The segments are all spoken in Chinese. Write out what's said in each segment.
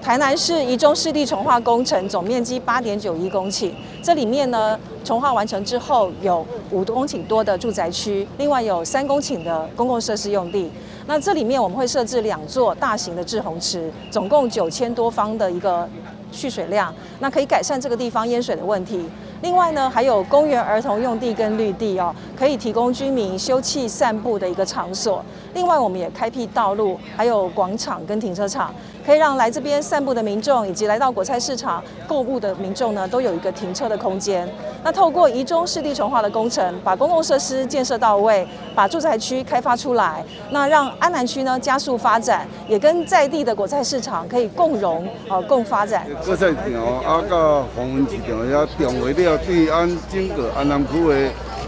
台南市宜中湿地重划工程总面积8.91公顷，这里面呢，重划完成之后有5公顷多的住宅区，另外有3公顷的公共设施用地。那这里面我们会设置2座大型的滞洪池，总共9000多方的一个蓄水量，那可以改善这个地方淹水的问题。另外呢，还有公园儿童用地跟绿地哦，可以提供居民休憩散步的一个场所。另外，我们也开辟道路，还有广场跟停车场，可以让来这边散步的民众以及来到果菜市场购物的民众呢，都有一个停车的空间。那透过宜中湿地重划的工程，把公共设施建设到位，把住宅区开发出来，那让安南区呢加速发展，也跟在地的果菜市场可以共荣共发展。果菜场啊，甲黄文市场遐重围了，对咱整个安南区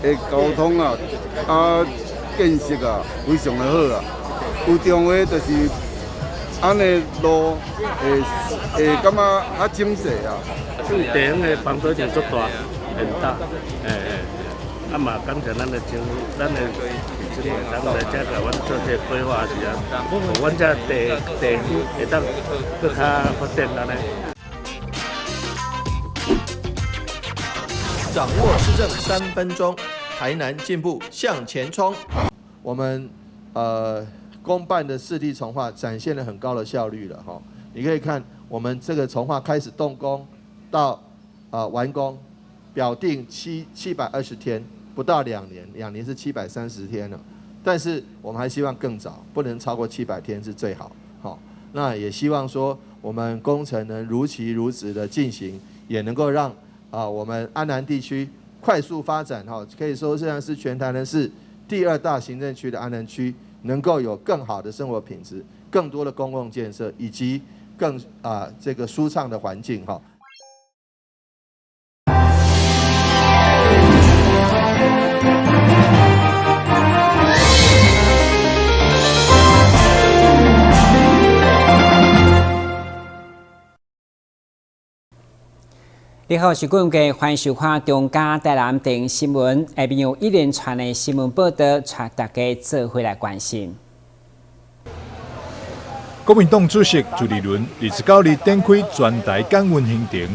的交通啊建设啊非常的好啊。有重围就是安尼路感觉较整齐啊。对地方的帮助就足大，很大，嘛感谢咱的政府，咱的政府当来遮甲阮做这规划时啊，阮遮地方会当更较发展安尼。掌握施政3分钟，台南进步向前冲。我们公办的市地重划展现了很高的效率了哈。你可以看我们这个重划开始动工到完工，表定720天，不到2年，2年是730天了。但是我们还希望更早，不能超过700天是最好。好，那也希望说我们工程能如期如职的进行，也能够让我们安南地区快速发展哈，可以说现在是全台南市第2大行政区的安南区，能够有更好的生活品质、更多的公共建设，以及更这个舒畅的环境哈。你好，是各位欢迎收看中嘉台南电视新闻，下面有一连串的新闻报道，带大家做回来关心。国民党主席朱立伦29日展开全台感恩行程，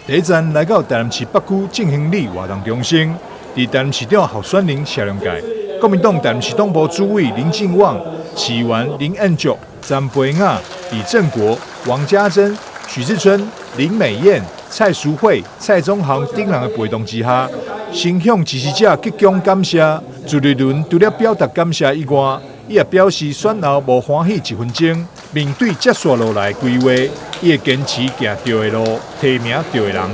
第一站来到台南市北区正兴里活动中心，伫台南市长候选人谢龙介、国民党台南市党部主委林进旺、市员林恩竹、詹培雅、李正国、王家珍、许志春、林美燕、蔡淑慧、蔡宗航等人的陪同之下，先向支持者鞠躬感谢。朱立伦除了表达感谢以外，伊也表示选后无欢喜1分钟，面对接下落来规划，伊会坚持行对的路，提名对的人，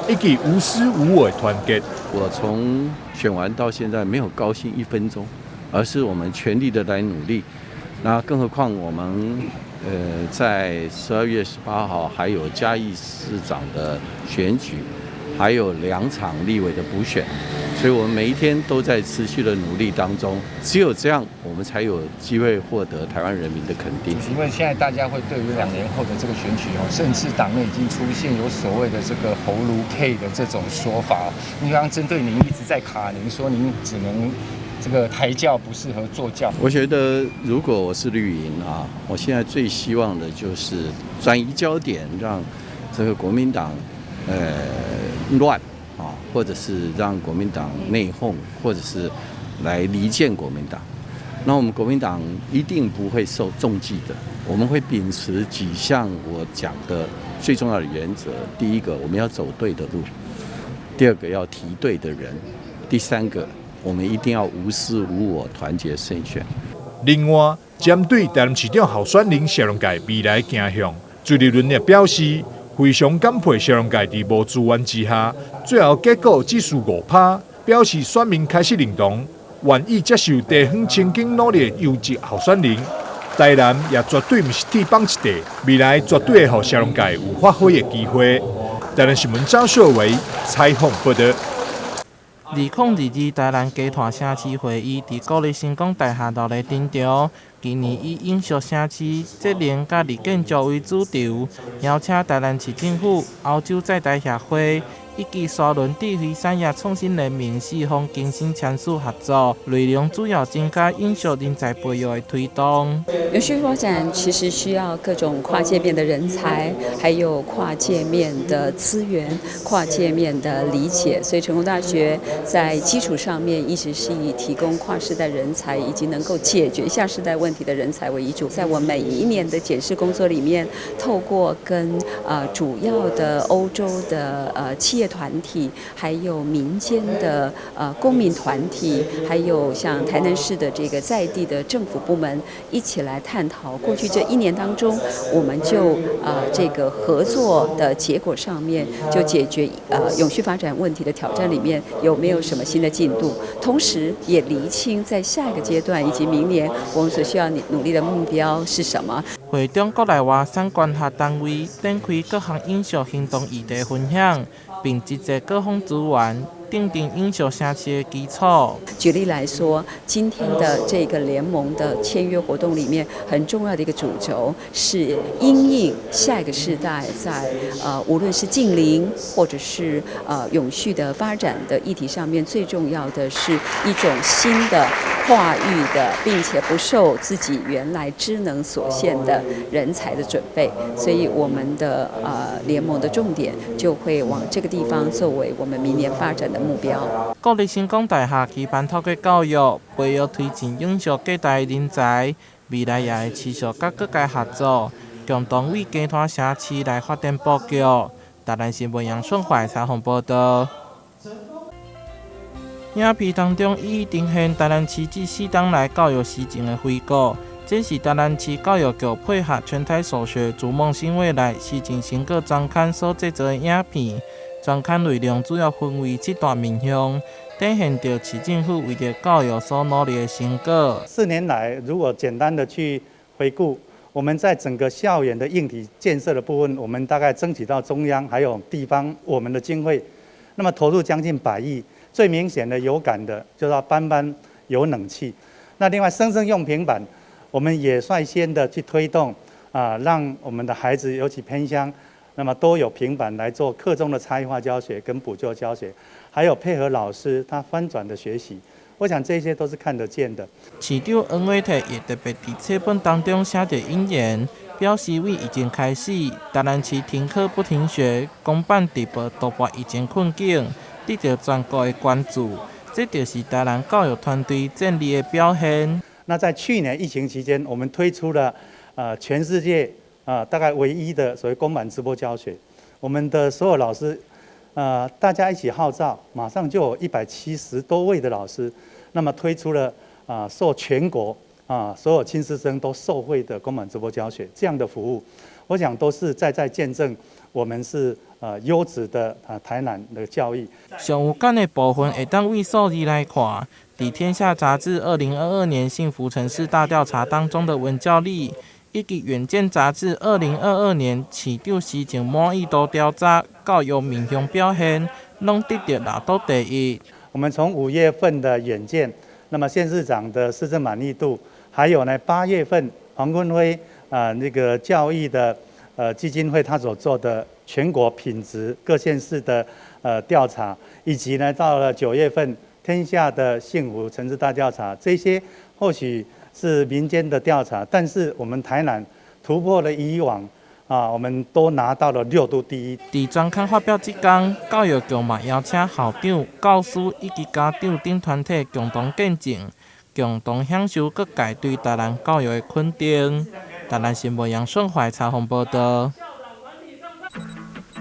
以及无私无我的团结。我从选完到现在没有高兴1分钟，而是我们全力的来努力。那更何况我们在12月18号还有嘉义市长的选举，还有2场立委的补选，所以我们每一天都在持续的努力当中。只有这样，我们才有机会获得台湾人民的肯定。因为现在大家会对于2年后的这个选举甚至党内已经出现有所谓的这个侯卢 K 的这种说法。因为刚刚针对您一直在卡您说您只能这个台教不适合做教。我觉得如果我是绿营我现在最希望的就是转移焦点，让这个国民党乱或者是让国民党内讧，或者是来离间国民党。那我们国民党一定不会受重击的，我们会秉持几项我讲的最重要的原则：第一个，我们要走对的路；第二个，要提对的人；第三个，我们一定要无私无我，团结胜选。另外，针对台南市长候选人谢龙介未来走向，朱立伦也表示非常感佩谢龙介在无资源之下，最后结果只输5趴，表示选民开始认同，愿意接受地方曾经努力的优质候选人。台南也绝对不是铁板一地，未来绝对会让谢龙介有发挥的机会。台南新闻张秀维采访报道。2022台南家团城市会议伫国立成功大厦楼内登场。今年以永续城市、节能甲绿建筑为主轴，邀请台南市政府、欧洲在台协会以及沙仑地区产业创新联盟4方精心签署合作，内容主要增加影视人才培育的推动。永续发展其实需要各种跨界面的人才，还有跨界面的资源、跨界面的理解。所以成功大学在基础上面一直是以提供跨世代人才以及能够解决下世代问题的人才为主。在我每一年的检视工作里面，透过跟主要的欧洲的企业团体，还有民间的公民团体，还有像台南市的这个在地的政府部门一起来探讨过去这1年当中，我们就这个合作的结果上面，就解决永续发展问题的挑战里面有没有什么新的进度，同时也厘清在下一个阶段以及明年我们所需要努力的目标是什么。会中国内外产官学单位展开各项影视行动议题分享，并集结各方资源，奠定影视城市的基础。举例来说，今天的这个联盟的签约活动里面，很重要的一个主轴是因应下一个世代在无论是近邻或者是永续的发展的议题上面，最重要的是一种新的跨域的，并且不受自己原来知能所限的人才的准备。所以我们的联盟的重点就会往这个地方作为我们明年发展的目标。国立成功大学期盼透过教育，培育推进影视界代人才，未来也会持续甲各界合作，共同为家团城市来发展布局。台南新闻杨顺怀采访报道。影片当中已呈现台南市这4档来教育施政的回顾，这是台南市教育局配合全台所学逐梦新未来施政成果专刊所制作的影片。专刊内容主要分为7大面向，展现着市政府为了教育所努力的成果。4年来，如果简单的去回顾，我们在整个校园的硬体建设的部分，我们大概争取到中央还有地方我们的经费，那么投入将近100亿。最明显的有感的就是要班班有冷气。那另外生生用平板，我们也率先的去推动让我们的孩子尤其偏乡，那么都有平板来做课中的差异化教学跟补救教学，还有配合老师他翻转的学习。我想这些都是看得见的。市长黄伟綽也特别在册本当中写着引言，表示为疫情开始，台南市停课不停学，公办直播突破疫情困境，得到全国的关注，这就是台南教育团队战力的表现。那在去年疫情期间，我们推出了全世界大概唯一的所谓公版直播教学，我们的所有老师大家一起号召，马上就有170多位的老师，那么推出了受全国所有亲师生都受惠的公版直播教学这样的服务，我想都是在见证我们是优质的台南的教育。上有感的部分会当为数字来看，在《天下》杂志2022年幸福城市大调查当中的文教力，以及《远见》杂志2022年市长施政满意度调查教育面向表现，拢得到拿到第一。我们从5月份的《远见》，那么县市长的施政满意度，还有呢8月份黄坤辉那个教育的基金会他所做的全国品质各县市的调查，以及呢到了9月份天下的幸福城市大调查，这些或许是民间的调查，但是我们台南突破了以往我们都拿到了6度第一。在专刊发表这天，教育局嘛邀请校长、教师以及家长等团体共同见证，共同享受各界对台南教育的肯定。台南新闻杨顺怀采访报道。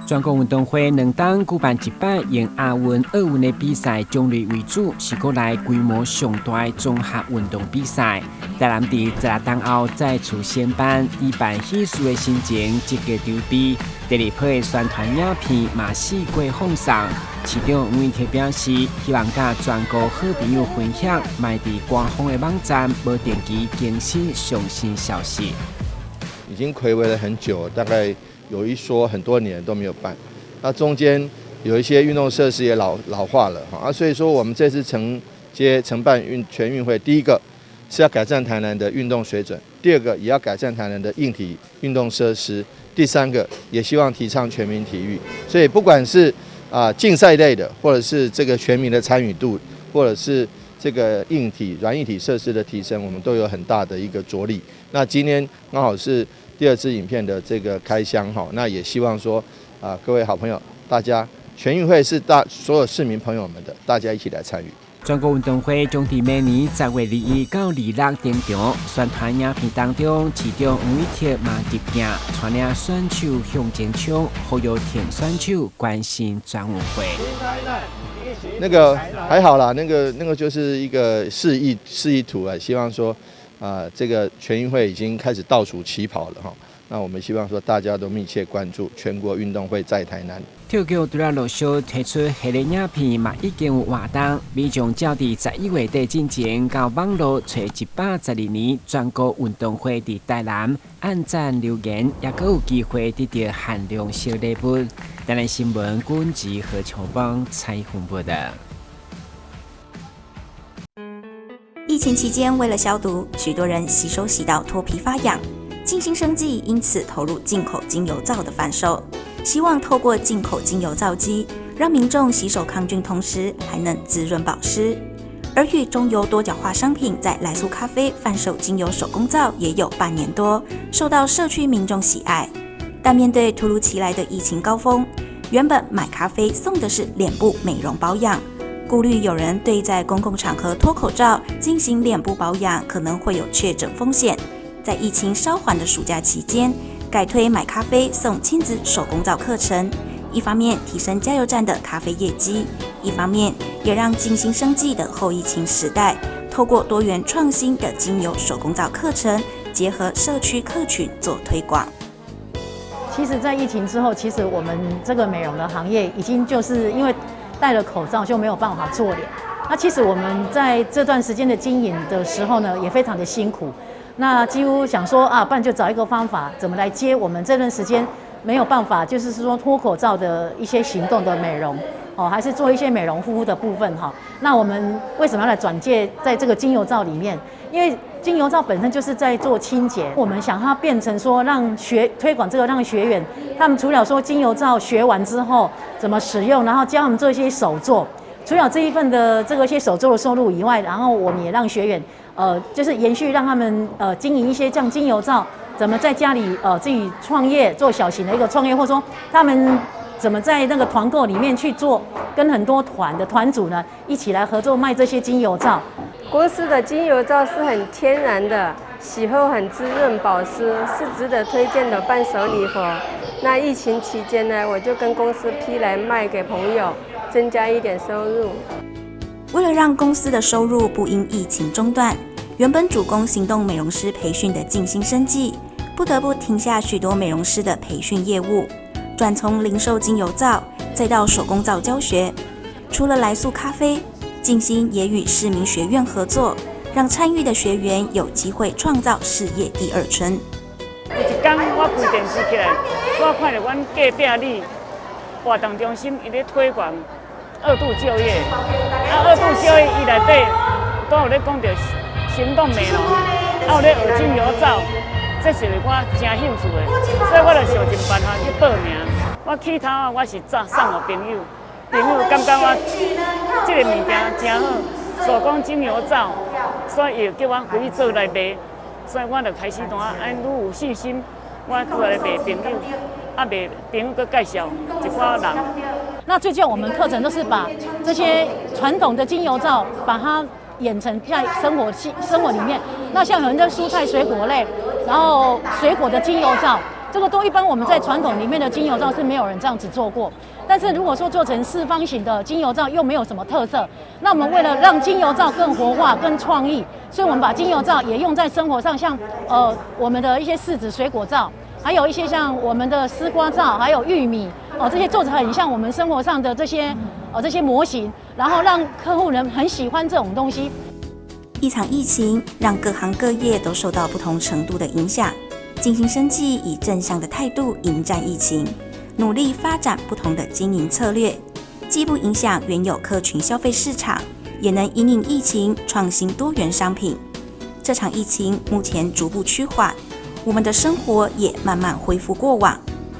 全国运动会2档举办一摆用亚运、奥运的比赛种类为主，是国内规模上大的综合运动比赛。台南在16档后再次先办，以办喜事的心情积极筹备。第2批的宣传影片嘛4过放送。市长黄伟綽表示，希望甲全国好朋友分享，卖伫官方的网站无定期更新上新消息。已经睽违了很久，大概有一说很多年都没有办，那中间有一些运动设施也老化了所以说我们这次承办全运会，第一个是要改善台南的运动水准，第二个也要改善台南的硬体运动设施，第三个也希望提倡全民体育。所以不管是竞赛类的，或者是这个全民的参与度，或者是这个硬体、软硬体设施的提升，我们都有很大的一个着力。那今天刚好是第2支影片的这个开箱哈，那也希望说各位好朋友，大家全运会是所有市民朋友们的，大家一起来参与。全国运动会将在明年10月21到26登场，宣传影片当中，其中吴一铁嘛入镜，带领选手向前冲，呼吁田选手关心全运会。那个还好啦，那个就是一个示意图啊，希望说这个全运会已经开始倒数起跑了哈。那我们希望说大家都密切关注全国运动会在台南。跳球除了陆续推出系列影片，嘛已经有活动，比将照伫11月底进前到网络找112年全国运动会伫台南按赞留言，也阁有机会得到限量小礼物。台南新闻军及何秋邦采访报道。疫情期间，为了消毒，许多人洗手洗到脱皮发痒。静心生技因此投入进口精油皂的贩售，希望透过进口精油皂机，让民众洗手抗菌，同时还能滋润保湿。而与中油多角化商品在来速咖啡贩售精油手工皂也有半年多，受到社区民众喜爱。但面对突如其来的疫情高峰，原本买咖啡送的是脸部美容保养，顾虑有人对在公共场合脱口罩进行脸部保养可能会有确诊风险。在疫情稍缓的暑假期间，改推买咖啡送亲子手工皂课程，一方面提升加油站的咖啡业绩，一方面也让静心生技的后疫情时代，透过多元创新的精油手工皂课程，结合社区客群做推广。其实，在疫情之后，其实我们这个美容的行业已经就是因为戴了口罩就没有办法做脸。那其实我们在这段时间的经营的时候呢，也非常的辛苦。那几乎想说不然就找一个方法，怎么来接我们这段时间没有办法，就是说脱口罩的一些行动的美容还是做一些美容护肤的部分哈。那我们为什么要来转介在这个精油皂里面？因为精油皂本身就是在做清洁，我们想它变成说推广这个，让学员他们除了说精油皂学完之后怎么使用，然后教他们做一些手作，除了这一份的这个一些手作的收入以外，然后我们也让学员就是延续让他们经营一些这样精油皂，怎么在家里自己创业做小型的一个创业，或者说他们怎么在那个团购里面去做，跟很多团的团主呢一起来合作卖这些精油皂。国师的精油皂是很天然的，洗后很滋润保湿，是值得推荐的伴手礼盒。那疫情期间呢，我就跟公司批来卖给朋友，增加一点收入。为了让公司的收入不因疫情中断，原本主攻行动美容师培训的静心生技，不得不停下许多美容师的培训业务，转从零售精油皂，再到手工皂教学。除了来速咖啡，静心也与市民学院合作，让参与的学员有机会创造事业第二春。有一天我开电视起来，我看到阮隔壁里活动中心伊咧推广2度就业，2度就业伊内底都有咧讲到行动美容，有咧学精油皂，这是我真兴趣的，所以我就想尽办法去报名。我起头我是送我朋友，感觉我这个物件真好，手工精油皂，所以又叫我回去做来卖，所以我就开始愈有信心，我做来卖朋友，卖朋友佮介绍一寡人。那最近我们课程都是把这些传统的精油皂，把它演成在生活里面。那像有人的蔬菜水果类，然后水果的精油皂，这个都一般我们在传统里面的精油皂是没有人这样子做过。但是如果说做成四方形的精油皂，又没有什么特色。那我们为了让精油皂更活化、更创意，所以我们把精油皂也用在生活上，像我们的一些柿子水果皂，还有一些像我们的丝瓜皂，还有玉米这些做得很像我们生活上的这些模型，然后让客户人很喜欢这种东西。一场疫情让各行各业都受到不同程度的影响，静心生技以正向的态度迎战疫情，努力发展不同的经营策略，既不影响原有客群消费市场，也能因应疫情创新多元商品。这场疫情目前逐步趋缓，我们的生活也慢慢恢复过往。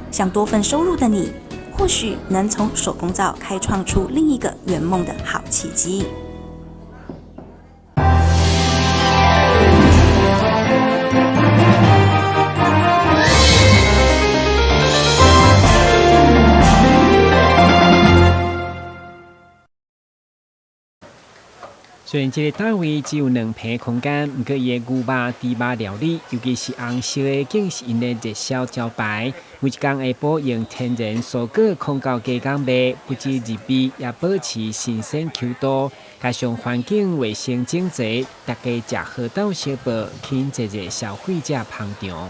想多份收入的你，或许能从手工皂开创出另一个圆梦的好契机。虽然这个单位只有2平空间，不过伊的牛肉、猪肉料理，尤其是红色的，竟是因的热销招牌。每一天下晡用天然蔬果控到加工卖，不止入味，也保持新鲜 Q 度。加上环境卫生整洁，大家食好到小饱，吸引这些消费者捧场。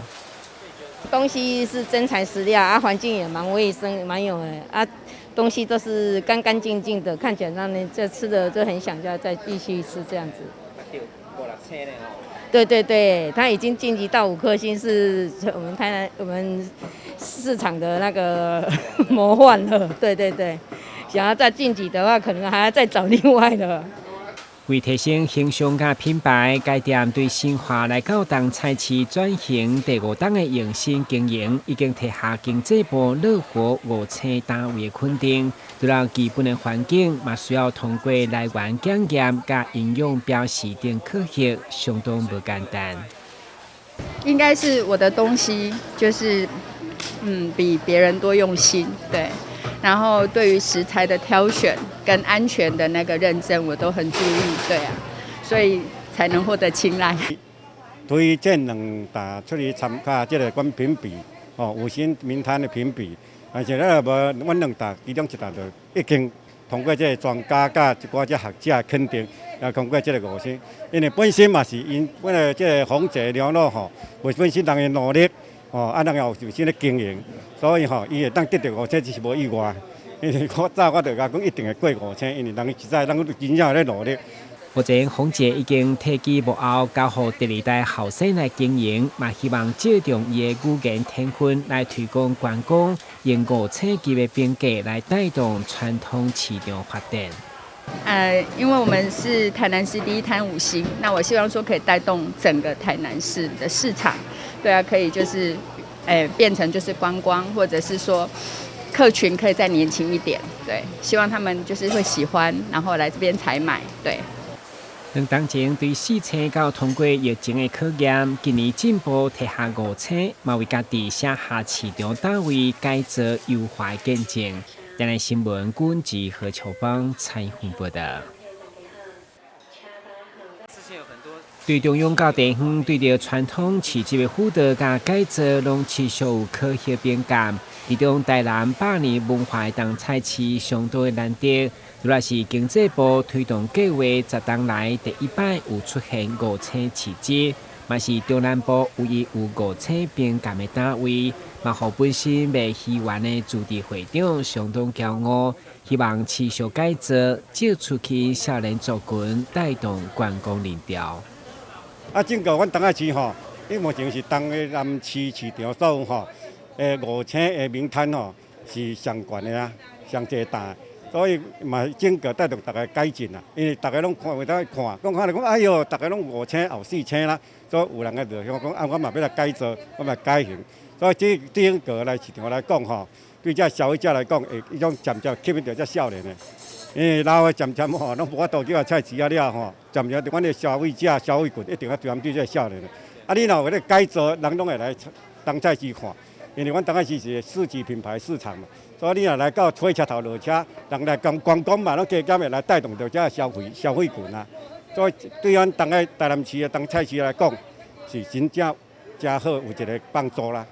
东西是真材实料啊，环境也蛮卫生，蛮有啊。东西都是干干净净的，看起来让人这吃的就很想要再继续吃这样子。对对对，它已经晋级到5颗星，是我们市场的那个魔幻了。对对对，想要再晋级的话，可能还要再找另外的。为提升形象甲品牌，该店对新化来到东菜市转型第5档的用心经营，已经摕下经济部乐活5星单位的肯定。除了基本的环境，嘛需要通过来源检验甲营养标示等科学，相当不简单。应该是我的东西就是比别人多用心，对。然后对于食材的挑选跟安全的那个认证，我都很注意，对啊，所以才能获得青睐。推荐2大出去参加这个管评比，5星名摊的评比，而且咱阮2大其中1大就已经通过这个专家甲一寡这学者肯定，也通过这个5星，因为本身嘛是因本来这个丰泽牛肉为本身人的努力。人也有新的经营，所以伊会当得到5星，就是无意外。因为我就讲一定会过5星，因为人实在真正有咧努力。目前丰泽已经提机幕后，交予第2代后生来经营，嘛希望借重伊的语言天分来推广观光，用5星级的评价来带动传统市场发展。因为我们是台南市第1摊5星，那我希望说可以带动整个台南市的市场。对啊，可以就是，变成就是观光，或者是说客群可以再年轻一点，对，希望他们就是会喜欢，然后来这边采买，对。2当前对4星到通过疫情的考验，今年进步摕下5星，嘛为家己写下市场单位改造优化见证。台南新闻管及何秋芳采访报道。对中央到地方，对着传统市集的辅导甲改造，拢持续有科学变革。其中，台南100年文化东菜市上多的难得，主要是经济部推动计划10档来第1摆有出现5星市集，嘛是中南部唯一有5星变革的单位，嘛互本身卖戏园的驻地会长相当骄傲，希望持续改造，借出去少年族群，带动观光人潮。整个阮东仔市因目前是东个南市市场所有5星的名摊是上悬的啊，上济大，所以嘛整个带动大家改进啦。因为大家拢看会当看，看来讲哎哟，大家拢5星后4星啦，所以有人个就讲我嘛要来改造，我嘛改型。所以整个来市场来讲对这消费者来讲，会种渐渐吸引到这少年的。因为老的渐渐拢无法度叫菜市了渐渐阮的消费者、消费群一定要专对这少年的。你若有咧改造，人拢会来东菜市看，因为阮东菜市是4级品牌市场嘛，所以你若来到火车头落车，人来观光嘛，拢加减会来带动到这消费群啊。所以对咱台南市的东菜市来讲，是真正好有一个帮助啦。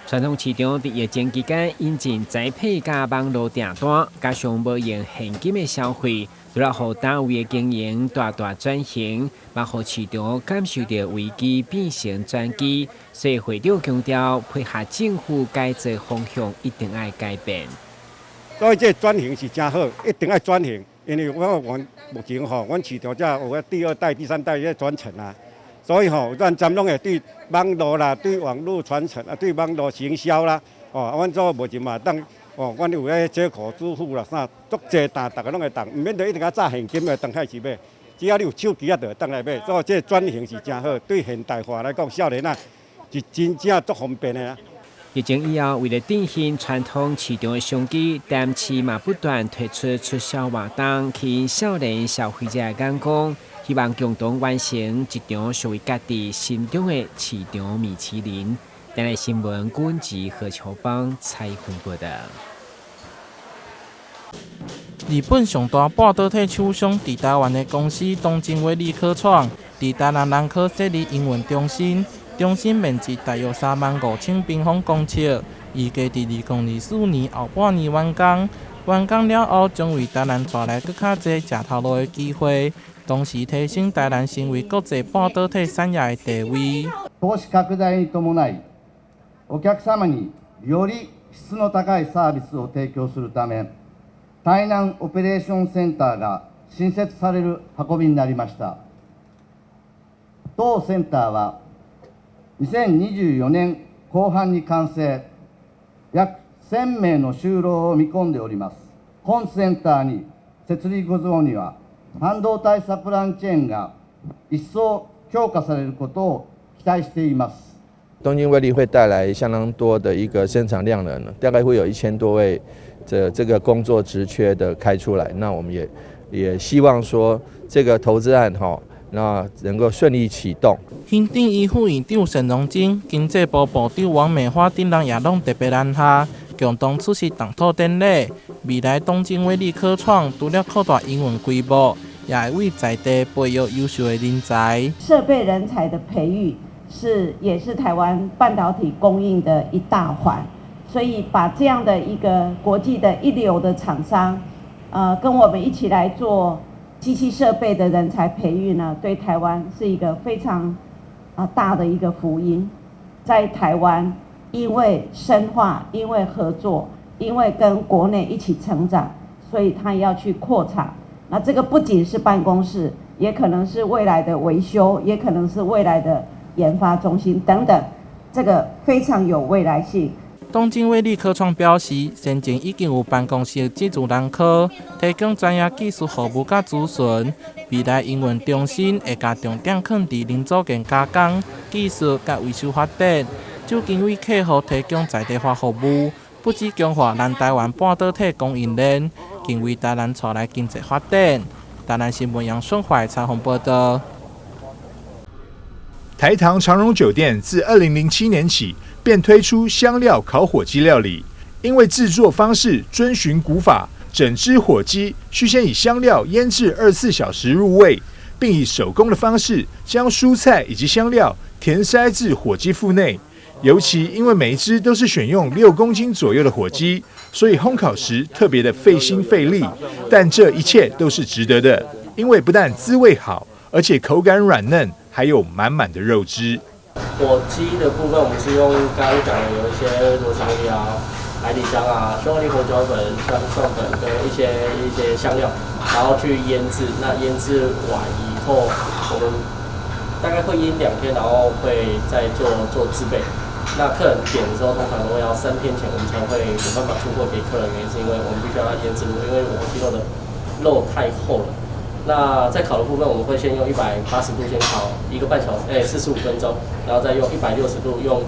传统市场伫疫情期间引进宅配加网络订单，加上无用现金的消费，除了互单位的经营大转型，嘛互市场感受到危机变成转机。所以会长强调，配合政府改造方向，一定要改变。所以这转型是真好，一定要转型，因为目前阮市场才有第2代、第3代在传承啊。所以咱拢会对网络啦、对网络传承啊、对网络行销啦，阮做目前嘛当，阮有咧接口支付啦，啥足济大家拢会当，唔免得一定要炸现金的当开始买，只要你有手机就会当来买。所以这转型是真好，对现代化来讲，少年是真正足方便的啊。疫情以后，为了振兴传统市场的商机，台南市嘛不断推出促销活动，吸引少年消费者的眼光，希望共同完成一场属于家己心中的市场米其林。台南新闻顾问及何秋芳采访报道。日本上大半导体厂商伫台湾的公司东京威力科创，伫台南南科设立营运中心。中心面积大约35000平方公尺，预计伫2024年后半年完工。完工了后，将为台南带来更较侪食头路的机会，同时提升台南成为国际半导体产业的地位。投資拡大に伴い、お客様により質の高いサービスを提供するため、台南オペレーションセンターが新設される運びになりました。当センターは2024年後半に完成、約1000名の就労を見込んでおります。本センターに設立後には、半導体サプライチェーンが一層強化されることを期待しています。东京威力会带来相当多的一个生产量能，大概会有1000多位这个工作职缺的开出来。那我们也希望说这个投资案那能够顺利启动。行政院副院长沈荣金、经济部部长王美花等人也拢特别南下，共同出席动土典礼。未来东京威力科创除了扩大营运规模，也会为在地培育优秀的人才。设备人才的培育也是台湾半导体供应的一大环，所以把这样的一个国际的一流的厂商，跟我们一起来做机器设备的人才培育呢，对台湾是一个非常大的一个福音。在台湾，因为深化，因为合作，因为跟国内一起成长，所以他要去扩厂。那这个不仅是办公室，也可能是未来的维修，也可能是未来的研发中心等等，这个非常有未来性。东京威力科创表示，先前已经有办公室自主人科提供专业技术服务甲咨询，未来营运中心会加重点放伫零组件加工、技术甲维修发展，就近为客户提供在地化服务，不止强化咱台湾半导体供应链，更为台南带来经济发展。台南新闻杨顺怀采访报道。台糖长荣酒店自2007年起便推出香料烤火鸡料理，因为制作方式遵循古法，整只火鸡需先以香料腌制24小时入味，并以手工的方式将蔬菜以及香料填塞至火鸡腹内。尤其因为每一只都是选用6公斤左右的火鸡，所以烘烤时特别的费心费力，但这一切都是值得的，因为不但滋味好，而且口感软嫩，还有满满的肉汁。火鸡的部分，我们是用刚刚讲的有一些罗香叶啊、海底香啊、匈牙利胡椒粉、香蒜粉跟一些香料，然后去腌制。那腌制完以后，我们大概会腌2天，然后会再做制备。那客人点的时候，通常都要3天前我们才会有办法出货给客人，原因是因为我们必须要腌制，因为火鸡肉的肉太厚了。那在烤的部分，我们会先用180度先烤1个半小时，45分钟，然后再用160度用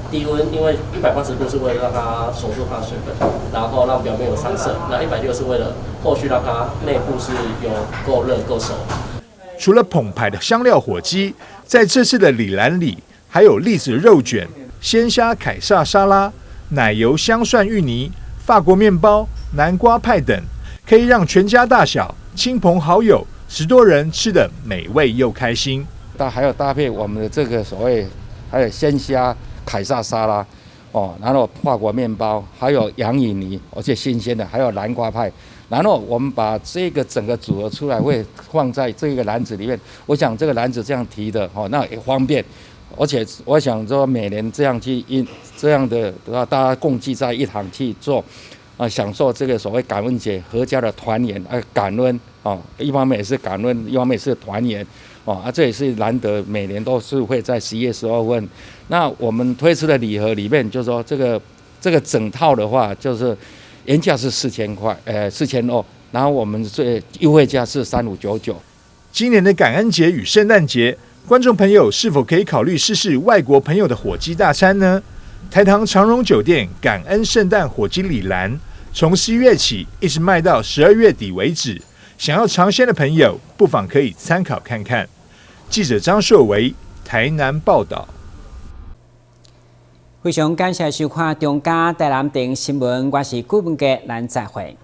低温，因为180度是为了让它锁住它的水分，然后让表面有上色。那160是为了后续让它内部是有够热够熟。除了澎湃的香料火鸡，在这次的里兰里还有栗子肉卷、鲜虾凯撒沙拉、奶油香蒜芋泥、法国面包、南瓜派等，可以让全家大小、亲朋好友10多人吃得美味又开心。还有搭配我们的这个所谓还有鲜虾凯撒沙拉然后法国面包，还有洋芋泥，而且新鲜的，还有南瓜派。然后我们把这个整个组合出来，会放在这个篮子里面。我想这个篮子这样提的那也方便，而且我想说每年这样的大家共聚在一堂去做。享受这个所谓感恩节合家的团圆，感恩一方面也是感恩，一方面也是团圆这也是难得，每年都是会在11月12份。那我们推出的礼盒里面，就是说这个整套的话，就是原价是4000块，4200，然后我们最优惠价是3599。今年的感恩节与圣诞节，观众朋友是否可以考虑试试外国朋友的火鸡大餐呢？台糖长荣酒店感恩圣诞火鸡礼篮，从11月起一直卖到12月底为止。想要尝鲜的朋友，不妨可以参考看看。记者张硕维台南报道。非常感谢收看中嘉台南电新闻，我是顾文杰，咱再会。